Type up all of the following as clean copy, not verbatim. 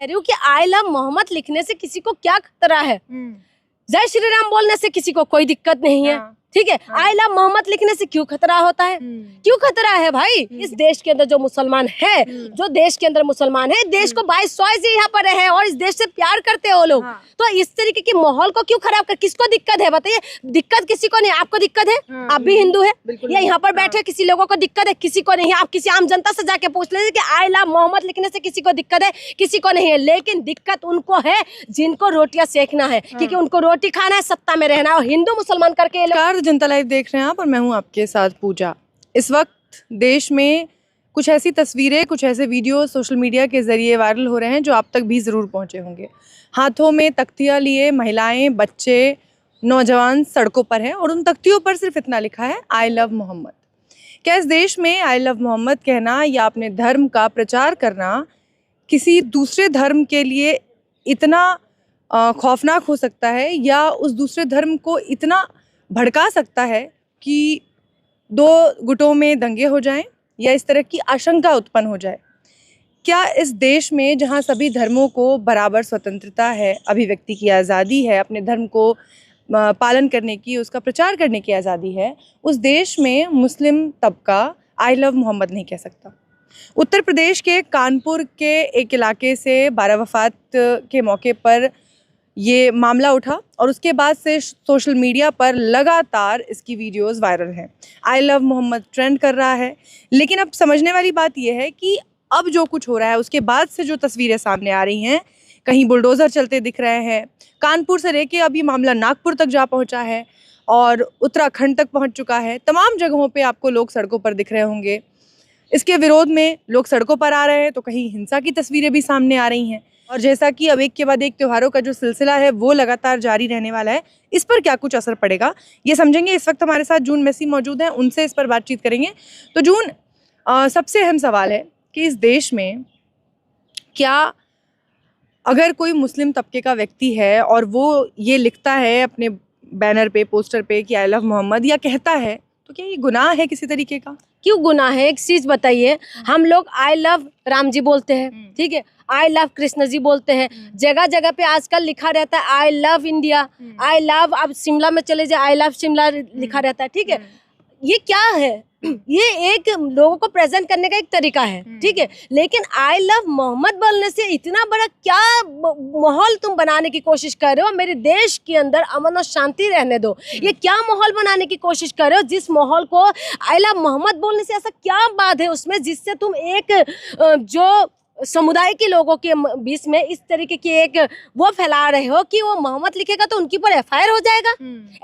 कह रही हूँ कि आई लव मोहम्मद लिखने से किसी को क्या खतरा है? जय श्री राम बोलने से किसी को कोई दिक्कत नहीं है, ठीक है। आई लव मोहम्मद लिखने से क्यों खतरा होता है? क्यों खतरा है भाई? इस देश के अंदर जो मुसलमान है, जो देश के अंदर मुसलमान है, देश को बाईस से यहाँ पर है और इस देश से प्यार करते हो लोग, तो इस तरीके के माहौल को क्यों खराब कर? किसको दिक्कत है बताइए? दिक्कत किसी को नहीं। आपको दिक्कत है? आप भी हिंदू है या यहाँ पर बैठे किसी लोगों को दिक्कत है? किसी को नहीं है। आप किसी आम जनता से जाके पूछ लीजिए कि आई लव मोहम्मद लिखने से किसी को दिक्कत है? किसी को नहीं है। लेकिन दिक्कत उनको है जिनको रोटियां सेकना है, क्योंकि उनको रोटी खाना है, सत्ता में रहना है। और हिंदू मुसलमान करके जनता लाइव देख रहे हैं आप और मैं हूं आपके साथ पूजा। इस वक्त देश में कुछ ऐसी तस्वीरें, कुछ ऐसे वीडियो सोशल मीडिया के जरिए वायरल हो रहे हैं जो आप तक भी ज़रूर पहुंचे होंगे। हाथों में तख्तियां लिए महिलाएं, बच्चे, नौजवान सड़कों पर हैं और उन तख्तियों पर सिर्फ इतना लिखा है आई लव मोहम्मद। क्या इस देश में आई लव मोहम्मद कहना या अपने धर्म का प्रचार करना किसी दूसरे धर्म के लिए इतना खौफनाक हो सकता है या उस दूसरे धर्म को इतना भड़का सकता है कि दो गुटों में दंगे हो जाएं या इस तरह की आशंका उत्पन्न हो जाए? क्या इस देश में जहां सभी धर्मों को बराबर स्वतंत्रता है, अभिव्यक्ति की आज़ादी है, अपने धर्म को पालन करने की, उसका प्रचार करने की आज़ादी है, उस देश में मुस्लिम तबका आई लव मोहम्मद नहीं कह सकता? उत्तर प्रदेश के कानपुर के एक इलाके से 12 वफ़ात के मौके पर ये मामला उठा और उसके बाद से सोशल मीडिया पर लगातार इसकी वीडियोस वायरल हैं। आई लव मोहम्मद ट्रेंड कर रहा है। लेकिन अब समझने वाली बात यह है कि अब जो कुछ हो रहा है उसके बाद से जो तस्वीरें सामने आ रही हैं, कहीं बुलडोज़र चलते दिख रहे हैं, कानपुर से लेके अब ये मामला नागपुर तक जा पहुंचा है और उत्तराखंड तक पहुंच चुका है। तमाम जगहों पर आपको लोग सड़कों पर दिख रहे होंगे। इसके विरोध में लोग सड़कों पर आ रहे हैं तो कहीं हिंसा की तस्वीरें भी सामने आ रही हैं। और जैसा कि अब एक के बाद एक त्योहारों का जो सिलसिला है वो लगातार जारी रहने वाला है, इस पर क्या कुछ असर पड़ेगा ये समझेंगे। इस वक्त हमारे साथ जून मेसी मौजूद हैं, उनसे इस पर बातचीत करेंगे। तो जून, सबसे अहम सवाल है कि इस देश में क्या अगर कोई मुस्लिम तबके का व्यक्ति है और वो ये लिखता है अपने बैनर पे, पोस्टर पे कि आई लव मोहम्मद या कहता है, तो क्या ये गुनाह है किसी तरीके का? क्यों गुनाह है? एक चीज बताइए, हम लोग आई लव राम जी बोलते हैं, ठीक है, आई लव कृष्ण जी बोलते हैं, जगह जगह पे आजकल लिखा रहता है I love India, I love, अब शिमला में चले जाए आई लव शिमला लिखा रहता है, ठीक है। ये क्या है? ये एक लोगों को प्रेजेंट करने का एक तरीका है, ठीक है। लेकिन आई लव मोहम्मद बोलने से इतना बड़ा क्या माहौल तुम बनाने की कोशिश कर रहे हो? मेरे देश के अंदर अमन और शांति रहने दो। ये क्या माहौल बनाने की कोशिश कर रहे हो? जिस माहौल को आई लव मोहम्मद बोलने से ऐसा क्या बात है उसमें जिससे तुम एक जो समुदाय के लोगों के बीच में इस तरीके की एक वो फैला रहे हो कि वो मोहम्मद लिखेगा तो उनके ऊपर एफआईआर हो जाएगा?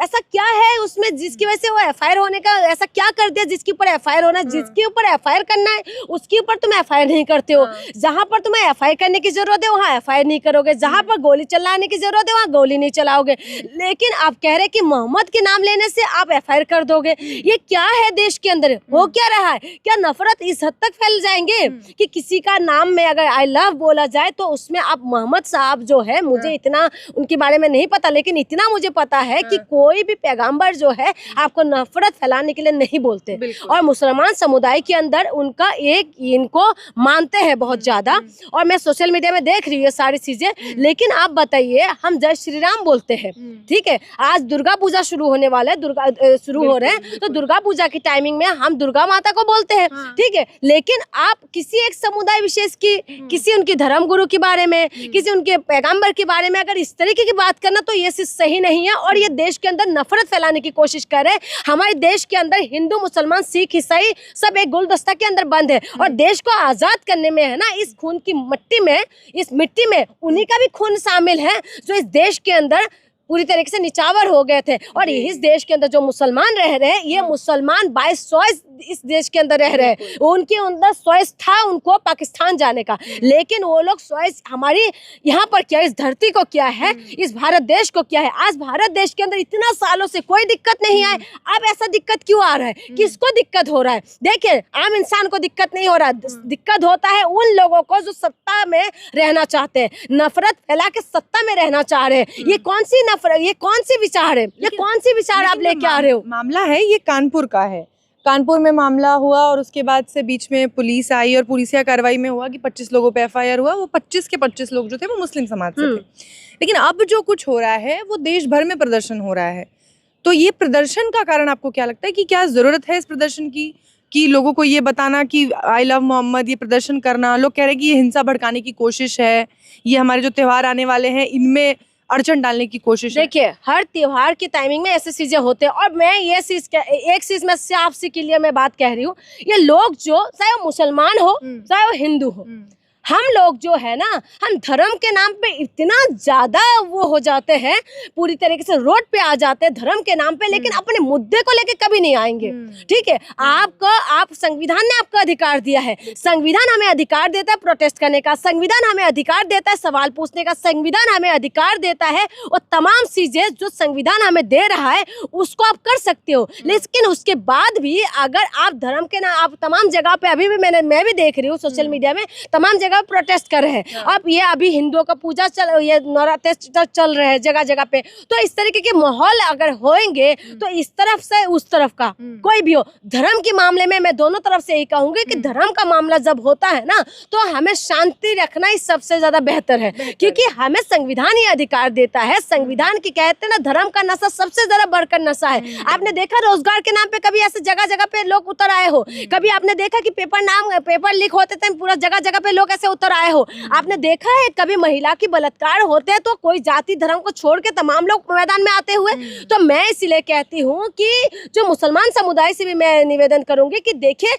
ऐसा क्या है उसमें जिसकी वजह से वो एफआईआर होने का, ऐसा क्या कर दिया जिसके ऊपर एफआईआर होना? जिसके ऊपर एफआईआर करना है उसके ऊपर तुम एफआईआर नहीं करते हो। जहां पर तुम्हें एफआईआर करने की जरूरत है वहाँ एफआईआर नहीं करोगे, जहां पर गोली चलाने की जरूरत है वहाँ गोली नहीं चलाओगे। लेकिन आप कह रहे कि मोहम्मद के नाम लेने से आप एफआईआर कर दोगे। ये क्या है देश के अंदर? हो क्या रहा है? क्या नफरत इस हद तक फैल जाएंगे कि किसी का नाम में अगर आई लव बोला जाए तो उसमें आप मोहम्मद साहब जो है, मुझे इतना उनके बारे में नहीं पता, लेकिन इतना मुझे पता है कि कोई भी पैगंबर जो है आपको नफरत फैलाने के लिए नहीं बोलते। और मुसलमान समुदाय के अंदर उनका एक इनको मानते हैं बहुत ज्यादा, और मैं सोशल मीडिया में देख रही हूँ ये सारी चीजें। लेकिन आप बताइए, हम जय श्री राम बोलते हैं, ठीक है, आज दुर्गा पूजा शुरू होने वाला है, दुर्गा शुरू हो रहे हैं, तो दुर्गा पूजा की टाइमिंग में हम दुर्गा माता को बोलते हैं, ठीक है। लेकिन आप किसी एक समुदाय विशेष की, किसी उनके धर्म गुरु के बारे में, किसी उनके पैगंबर के बारे में अगर इस तरीके की बात करना, तो ये सही नहीं है। और ये देश के अंदर नफरत फैलाने की कोशिश कर रहे हैं। हमारे देश के अंदर हिंदू, मुसलमान, सिख, ईसाई सब एक गुलदस्ता के अंदर बंद है, और देश को आजाद करने में है ना, इस खून की मिट्टी में, इस मिट्टी में उन्हीं का भी खून शामिल है जो इस देश के अंदर पूरी तरीके से निचावर हो गए थे। और इस देश के अंदर जो मुसलमान रह रहे हैं, ये मुसलमान बाय चॉइस इस देश के अंदर रह रहे हैं। उनके अंदर चॉइस था उनको पाकिस्तान जाने का, लेकिन वो लोग चॉइस हमारी यहाँ पर क्या, इस धरती को क्या है, इस भारत देश को क्या है। आज भारत देश के अंदर इतना सालों से कोई दिक्कत नहीं आए, अब ऐसा दिक्कत क्यों आ रहा है? किसको दिक्कत हो रहा है? देखिए, आम इंसान को दिक्कत नहीं हो रहा, दिक्कत होता है उन लोगों को जो सत्ता में रहना चाहते हैं, नफरत फैला के सत्ता में रहना चाह रहे हैं। ये कौन सी नफरत, ये कौन सी विचार है, ये कौन सी विचार आप लेके आ रहे हो? मामला है ये कानपुर का है, कानपुर में मामला हुआ और उसके बाद से बीच में पुलिस आई और पुलिसिया कार्रवाई में हुआ कि 25 लोगों पे एफआईआर हुआ। वो 25 के 25 लोग जो थे वो मुस्लिम समाज से थे। लेकिन अब जो कुछ हो रहा है वो देश भर में प्रदर्शन हो रहा है। तो ये प्रदर्शन का कारण आपको क्या लगता है कि क्या ज़रूरत है इस प्रदर्शन की, कि लोगों को ये बताना कि आई लव मोहम्मद, ये प्रदर्शन करना? लोग कह रहे हैं कि ये हिंसा भड़काने की कोशिश है, ये हमारे जो त्यौहार आने वाले हैं इनमें अड़चन डालने की कोशिश है। देखिए, हर त्योहार की टाइमिंग में ऐसी चीजें होते हैं। और मैं ये चीज एक चीज मैं आपसे के लिए मैं बात कह रही हूँ, ये लोग जो चाहे वो मुसलमान हो चाहे वो हिंदू हो, हम लोग जो है ना, हम धर्म के नाम पे इतना ज्यादा वो हो जाते हैं, पूरी तरीके से रोड पे आ जाते हैं धर्म के नाम पे, लेकिन अपने मुद्दे को लेके कभी नहीं आएंगे। ठीक है, आप संविधान ने आपको अधिकार दिया है, संविधान हमें अधिकार देता है प्रोटेस्ट करने का, संविधान हमें अधिकार देता है सवाल पूछने का, संविधान हमें अधिकार देता है और तमाम चीजें जो संविधान हमें दे रहा है उसको आप कर सकते हो। लेकिन उसके बाद भी अगर आप धर्म के नाम, आप तमाम जगह पे अभी भी मैं भी देख रही हूँ सोशल मीडिया में तमाम जगह प्रोटेस्ट कर रहे हैं। अब ये अभी हिंदुओं का पूजा ये नवरात्र चल रहे हैं जगह जगह पे, तो इस तरीके के माहौल अगर होंगे तो इस तरफ से उस तरफ का कोई भी हो, धर्म के मामले में मैं दोनों तरफ से यही कहूंगी कि धर्म का मामला जब होता है ना तो हमें शांति रखना ही सबसे ज्यादा बेहतर है, क्योंकि हमें संविधान ही अधिकार देता है। संविधान की कहते हैं ना, धर्म का नशा सबसे ज्यादा बढ़कर नशा है। आपने देखा रोजगार के नाम पे कभी ऐसे जगह जगह पे लोग उतर आए हो? कभी आपने देखा कि पेपर लीक होते थे पूरा जगह जगह पे लोग ऐसे उतर आए हो? आपने देखा है कभी महिला की बलात्कार होते हैं तो कोई जाति धर्म को छोड़ के तमाम लोग मैदान में आते हुए? तो मैं इसलिए कहती हूँ कि जो मुसलमान समुदाय से भी मैं निवेदन करूंगी कि देखिए,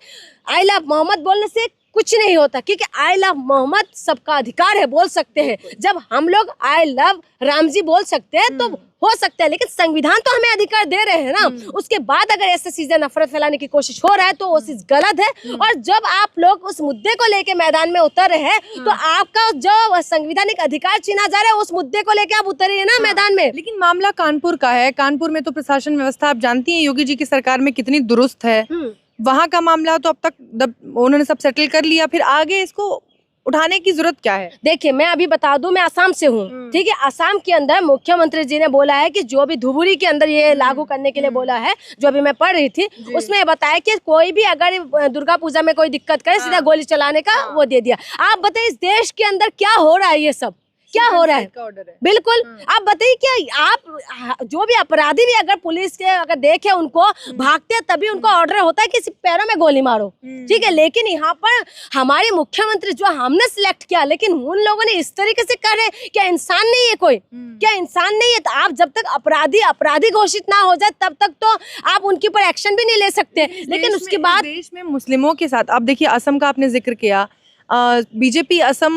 आई लव मोहम्मद बोलने से कुछ नहीं होता, क्योंकि आई लव मोहम्मद सबका अधिकार है, बोल सकते हैं। जब हम लोग आई लव राम जी बोल सकते हैं तो हो सकता है, लेकिन संविधान तो हमें अधिकार दे रहे हैं ना। उसके बाद अगर ऐसे चीजें नफरत फैलाने की कोशिश हो रहा है तो वो चीज गलत है। और जब आप लोग उस मुद्दे को लेके मैदान में उतर रहे हैं तो आपका जो संवैधानिक अधिकार छीना जा रहा है उस मुद्दे को लेके आप उतरिए ना मैदान में। लेकिन मामला कानपुर का है, कानपुर में तो प्रशासन व्यवस्था आप जानती हैं योगी जी की सरकार में कितनी दुरुस्त है। वहाँ का मामला तो अब तक उन्होंने सब सेटल कर लिया, फिर आगे इसको उठाने की जरूरत क्या है? देखिए, मैं अभी बता दूं, मैं असम से हूँ। ठीक है, असम के अंदर मुख्यमंत्री जी ने बोला है कि जो भी धुबुरी के अंदर ये लागू करने के लिए बोला है, जो अभी मैं पढ़ रही थी उसमें बताया कि कोई भी अगर दुर्गा पूजा में कोई दिक्कत करे सीधा गोली चलाने का वो दे दिया। आप बताइए इस देश के अंदर क्या हो रहा है, ये सब क्या हो रहा है? बिल्कुल। आप बताइए क्या आप जो भी अपराधी भी अगर पुलिस के अगर देखे उनको भागते हैं तभी उनको ऑर्डर होता है कि पैरों में गोली मारो। ठीक है, लेकिन यहाँ पर हमारे मुख्यमंत्री जो हमने सिलेक्ट किया, लेकिन उन लोगों ने इस तरीके से कर रहे, क्या इंसान नहीं है कोई? क्या इंसान नहीं है? तो आप जब तक अपराधी घोषित ना हो जाए तब तक तो आप उनके ऊपर एक्शन भी नहीं ले सकते। लेकिन उसके बाद देश में मुस्लिमों के साथ, आप देखिए असम का आपने जिक्र किया, बीजेपी असम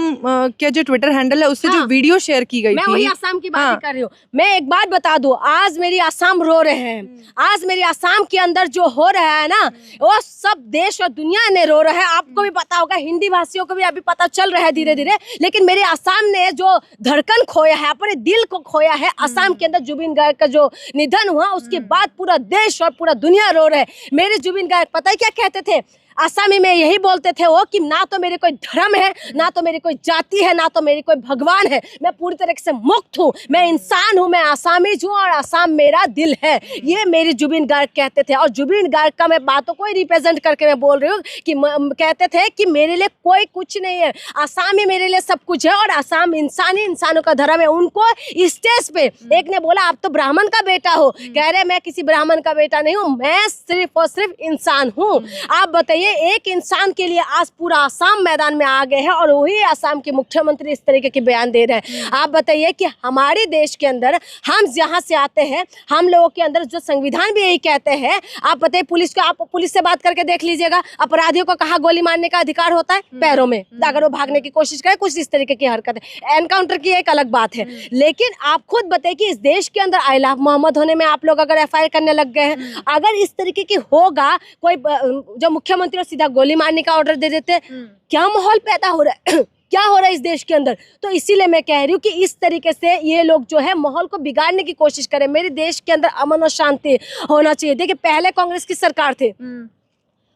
के जो ट्विटर हैंडल है उससे जो वीडियो शेयर की गई मैं थी, वही असम की बात कर रही हूँ। मैं एक बात बता दूं, आज मेरी असम रो रहे हैं। आज मेरी असम के अंदर जो हो रहा है ना वो सब देश और दुनिया ने रो रहा है। आपको भी पता होगा, हिंदी भाषियों को भी अभी पता चल रहा है धीरे धीरे। लेकिन मेरे असम ने जो धड़कन खोया है, अपने दिल को खोया है, असम के अंदर जुबिन गार्ग का जो निधन हुआ उसके बाद पूरा देश और पूरा दुनिया रो रहे हैं। मेरे जुबिन गार्ग पता है क्या कहते थे? आसामी में यही बोलते थे वो कि ना तो मेरे कोई धर्म है, ना तो मेरी कोई जाति है, ना तो मेरी कोई भगवान है, मैं पूरी तरह से मुक्त हूँ, मैं इंसान हूँ, मैं आसामीज हूँ और आसाम मेरा दिल है। ये मेरे जुबिन गार्ग कहते थे। और जुबिन गार्ग का मैं बातों को ही रिप्रेजेंट करके मैं बोल रही हूँ कि कहते थे कि मेरे लिए कोई कुछ नहीं है, आसामी मेरे लिए सब कुछ है और आसाम इंसानों का धर्म है। उनको स्टेज पे एक ने बोला आप तो ब्राह्मण का बेटा हो, कह रहे मैं किसी ब्राह्मण का बेटा नहीं हूँ, मैं सिर्फ और सिर्फ इंसान हूँ। आप बताइए, एक इंसान के लिए आज पूरा आसाम मैदान में आ गए हैं और वही आसाम के मुख्यमंत्री इस तरीके के बयान दे रहे हैं। आप बताइए कि हमारे देश के अंदर हम जहां से आते हैं, हम लोगों के अंदर जो संविधान भी यही कहते हैं। आप बताइए पुलिस को, आप पुलिस से बात करके देख लीजिएगा, अपराधियों को कहाँ गोली मारने का अधिकार होता है? पैरों में, अगर वो भागने की कोशिश करे, कुछ इस तरीके की हरकत है। एनकाउंटर की एक अलग बात है, लेकिन आप खुद बताइए कि इस देश के अंदर आई लव मोहम्मद होने में आप लोग अगर एफआईआर करने लग गए हैं, अगर इस तरीके की होगा, कोई जो मुख्यमंत्री सीधा गोली मारने का ऑर्डर दे देते, क्या माहौल पैदा हो रहा है? क्या हो रहा है इस देश के अंदर? तो इसीलिए मैं कह रही हूँ कि इस तरीके से ये लोग जो है माहौल को बिगाड़ने की कोशिश करें। मेरे देश के अंदर अमन और शांति होना चाहिए। देखिए, पहले कांग्रेस की सरकार थी,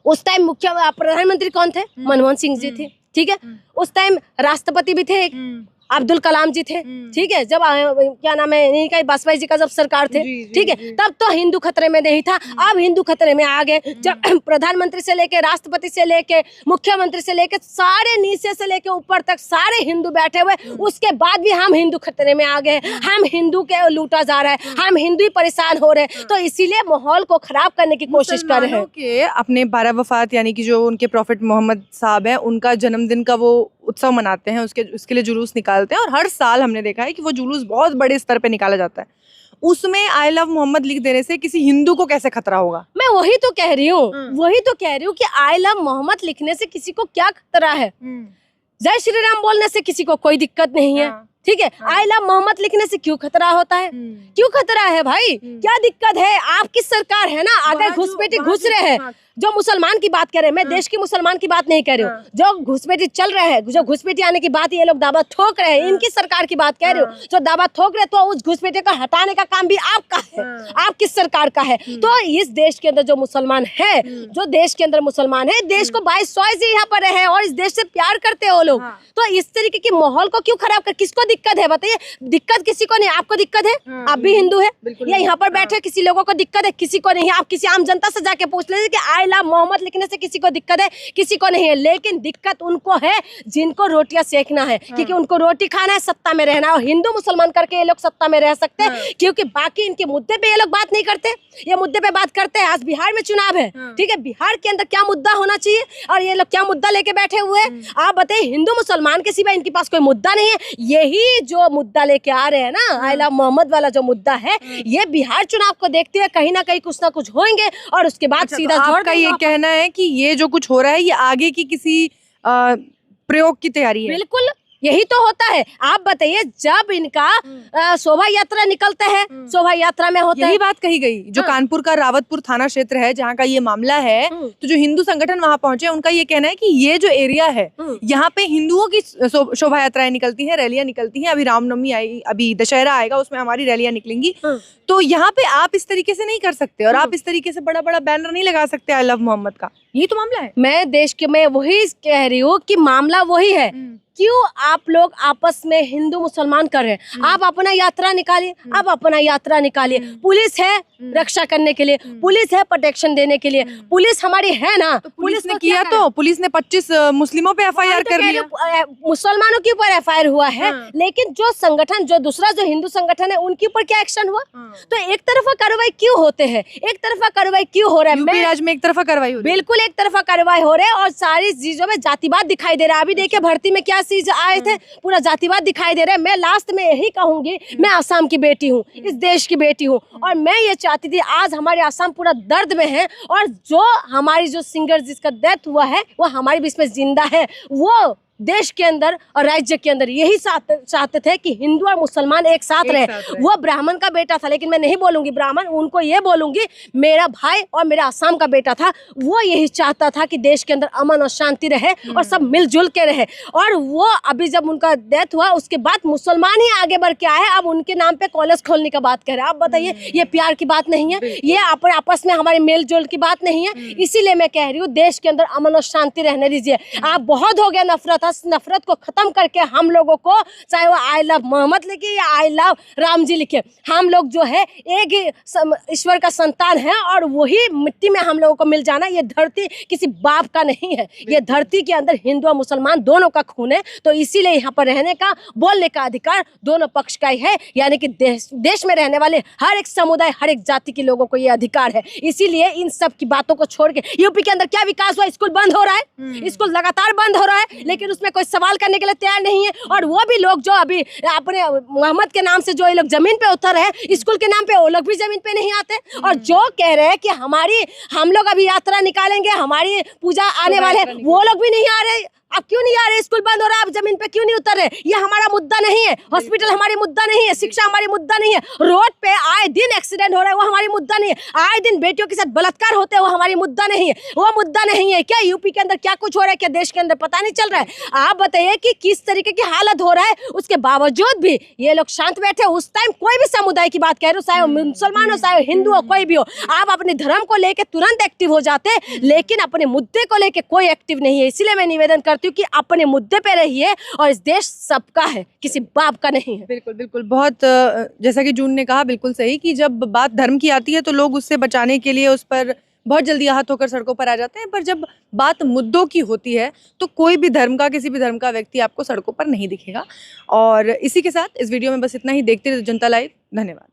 उस टाइम मुख्य प्रधानमंत्री कौन थे? मनमोहन सिंह जी थे। ठीक है, उस टाइम राष्ट्रपति भी थे अब्दुल कलाम जी थे, ठीक है, जब क्या नाम है इन्हीं का वाजपेयी जी का जब सरकार थे, ठीक है, तब तो हिंदू खतरे में नहीं था। अब हिंदू खतरे में आ गए, जब प्रधानमंत्री से लेके राष्ट्रपति से लेके मुख्यमंत्री से लेके सारे नीचे से लेके ऊपर तक सारे हिंदू बैठे हुए, उसके बाद भी हम हिंदू खतरे में आ गए। हम हिंदू के लूटा जा रहा है, हम हिंदू ही परेशान हो रहे हैं, तो इसीलिए माहौल को खराब करने की कोशिश कर रहे हैं। के अपने 12 वफात यानी कि जो उनके प्रॉफिट मोहम्मद साहब है, उनका जन्मदिन का वो उत्सव मनाते हैं, उसके लिए जुलूस निकालते हैं, और हर साल हमने देखा है कि वो जुलूस बहुत बड़े स्तर पे निकाला जाता है। उसमें आई लव मोहम्मद लिख देने से किसी हिंदू को कैसे खतरा होगा? मैं वही तो कह रही हूँ कि आई लव मोहम्मद लिखने से किसी को क्या खतरा है। जय श्री राम बोलने से किसी को कोई दिक्कत नहीं है, ठीक है। आई लव मोहम्मद लिखने से क्यों खतरा होता है? क्यों खतरा है भाई? क्या दिक्कत है? आपकी सरकार है ना, अगर घुसपैठी घुस रहे हैं, जो मुसलमान की बात कर रहे हैं, मैं देश की मुसलमान की बात नहीं कर रही हूँ, जो घुसपैठी चल रहे हैं, जो घुसपैठी आने की बात ये लोग दावा ठोक रहे हैं, इनकी सरकार की बात कह रही हूँ, जो दावा ठोक रहे, तो उस घुसपैठी को हटाने का काम भी आपका है, आपकी सरकार का है। तो इस देश के अंदर जो मुसलमान है, जो देश के अंदर मुसलमान है, देश को 22 से यहाँ पर रहे और इस देश से प्यार करते हैं वो लोग, तो इस तरीके की माहौल को क्यों खराब कर? किसको दिक्कत है बताइए? दिक्कत किसी को नहीं। आपको दिक्कत है? आप भी हिंदू है या यहाँ पर बैठे किसी लोगों को दिक्कत है? किसी को नहीं। आप किसी आम जनता से जाके पूछ लीजिए कि आई लव मोहम्मद लिखने से किसी को दिक्कत है? किसी को नहीं है। लेकिन दिक्कत उनको है जिनको रोटियां सेकना है, क्योंकि उनको रोटी खाना है, सत्ता में रहना है, और हिंदू मुसलमान करके ये लोग सत्ता में रह सकते हैं, क्योंकि बाकी इनके मुद्दे पे ये लोग बात नहीं करते। ये मुद्दे पे बात करते हैं। आज बिहार में चुनाव है, ठीक है, बिहार के अंदर क्या मुद्दा होना चाहिए और ये लोग क्या मुद्दा लेके बैठे हुए हैं? आप बताइए। हिंदू मुसलमान के सिवा इनके पास कोई मुद्दा नहीं है। यही जो मुद्दा लेके आ रहे हैं ना, आई लव मोहम्मद वाला जो मुद्दा है, ये बिहार चुनाव को देखते हुए कहीं ना कहीं कुछ ना कुछ होंगे, और उसके बाद सीधा आपका ये कहना है कि ये जो कुछ हो रहा है ये आगे की किसी प्रयोग की तैयारी है? बिल्कुल यही तो होता है। आप बताइए, जब इनका शोभा यात्रा निकलते हैं, शोभा यात्रा में होता है, यही बात कही गई। जो कानपुर का रावतपुर थाना क्षेत्र है जहाँ का ये मामला है, तो जो हिंदू संगठन वहाँ पहुंचे, उनका ये कहना है कि ये जो एरिया है, यहाँ पे हिंदुओं की शोभा यात्राएं निकलती हैं, रैलियां निकलती हैं। अभी रामनवमी आई, अभी दशहरा आएगा, उसमें हमारी रैलियां निकलेंगी। तो यहाँ पे आप इस तरीके से नहीं कर सकते, और आप इस तरीके से बड़ा बड़ा बैनर नहीं लगा सकते आई लव मोहम्मद का। यही तो मामला है। मैं देश के मैं वही कह रही हूँ कि मामला वही है। क्यों आप लोग आपस में हिंदू मुसलमान कर रहे हैं? आप अपना यात्रा निकालिए, आप अपना यात्रा निकालिए। पुलिस है रक्षा करने के लिए, पुलिस है प्रोटेक्शन देने के लिए, पुलिस हमारी है ना। तो पुलिस ने किया, तो पुलिस ने 25 मुस्लिमों पे FIR कर लिया। मुसलमानों के ऊपर FIR हुआ है, लेकिन जो संगठन, जो दूसरा जो हिंदू संगठन है, उनके ऊपर क्या एक्शन हुआ? तो एक तरफा कार्रवाई क्यों होते हैं? एक तरफा कार्रवाई क्यों हो रहा है? यूपी राज्य में एक तरफा कार्रवाई हो रही है। बिल्कुल एक तरफा कार्रवाई हो रहा है, और सारी चीजों में जातिवाद दिखाई दे रहा है। अभी देखिए भर्ती में क्या चीज आए थे, पूरा जातिवाद दिखाई दे रहा है। मैं लास्ट में यही कहूंगी, मैं आसाम की बेटी हूँ, इस देश की बेटी हूँ, और मैं ये चाहती थी, आज हमारे आसाम पूरा दर्द में है, और जो हमारी जो सिंगर जिसका डेथ हुआ है, वो हमारे बीच में जिंदा है। वो देश के अंदर और राज्य के अंदर यही चाहते थे कि हिंदू और मुसलमान एक साथ रहे। वो ब्राह्मण का बेटा था, लेकिन मैं नहीं बोलूंगी ब्राह्मण, उनको ये बोलूंगी मेरा भाई और मेरा आसाम का बेटा था। वो यही चाहता था कि देश के अंदर अमन और शांति रहे और सब मिलजुल के रहे। और वो अभी जब उनका डेथ हुआ, उसके बाद मुसलमान ही आगे बढ़ के आए, अब उनके नाम पे कॉलेज खोलने का बात कर रहे हैं। आप बताइए, ये प्यार की बात नहीं है? ये आपस में हमारे मेल जोल की बात नहीं है? इसीलिए मैं कह रही हूँ, देश के अंदर अमन और शांति रहने दीजिए। आप बहुत हो गया नफरत, नफरत को खत्म करके हम लोगों को, चाहे वो आई लव मोहम्मद लिखे या आई लव राम जी लिखे, हम लोग जो है एक ही ईश्वर का संतान है, और वही मिट्टी में हम लोगों को मिल जाना। ये धरती किसी बाप का नहीं है, ये धरती के अंदर हिंदू और मुसलमान दोनों का खून है। तो इसीलिए यहाँ पर रहने का, बोलने का अधिकार दोनों पक्ष का ही है, यानी कि देश में रहने वाले हर एक समुदाय, हर एक जाति के लोगों को ये अधिकार है। इसीलिए इन सब की बातों को छोड़ के, यूपी के अंदर क्या विकास हुआ? स्कूल बंद हो रहा है, स्कूल लगातार बंद हो रहा है, लेकिन उसमें कोई सवाल करने के लिए तैयार नहीं है। और वो भी लोग जो अभी अपने मोहम्मद के नाम से जो ये लोग जमीन पे उतर है, स्कूल के नाम पे वो लोग भी जमीन पे नहीं आते। और जो कह रहे हैं कि हम लोग अभी यात्रा निकालेंगे, हमारी पूजा आने वाले, वो लोग भी नहीं आ रहे। अब क्यों नहीं आ रहे? स्कूल बंद हो रहा है, आप जमीन पे क्यों नहीं उतर रहे? ये हमारा मुद्दा नहीं है। हॉस्पिटल हमारी मुद्दा नहीं है, शिक्षा हमारी मुद्दा नहीं है, रोड पे आए दिन एक्सीडेंट हो रहा है, वो हमारी मुद्दा नहीं है, आए दिन बेटियों के साथ बलात्कार होते हैं, वो हमारी मुद्दा नहीं है, वो मुद्दा नहीं है। क्या यूपी के अंदर क्या कुछ हो रहा है? क्या देश के अंदर पता नहीं चल रहा है? आप बताइए कि किस तरीके की हालत हो रहा है, उसके बावजूद भी ये लोग शांत बैठे। उस टाइम कोई भी समुदाय की बात कह रहे हो, चाहे मुसलमान हो, चाहे हिंदू हो, कोई भी हो, आप अपने धर्म को लेकर तुरंत एक्टिव हो जाते, लेकिन अपने मुद्दे को लेकर कोई एक्टिव नहीं है। इसीलिए मैं निवेदन करती करती हूँ कि अपने मुद्दे पे रहिए, और इस देश सबका है, किसी बाप का नहीं है। बिल्कुल बिल्कुल, बहुत जैसा कि जून ने कहा बिल्कुल सही कि जब बात धर्म की आती है तो लोग उससे बचाने के लिए उस पर बहुत जल्दी आहत होकर सड़कों पर आ जाते हैं, पर जब बात मुद्दों की होती है तो कोई भी धर्म का, किसी भी धर्म का व्यक्ति आपको सड़कों पर नहीं दिखेगा। और इसी के साथ इस वीडियो में बस इतना ही। देखते रहिए जनता लाइव। धन्यवाद।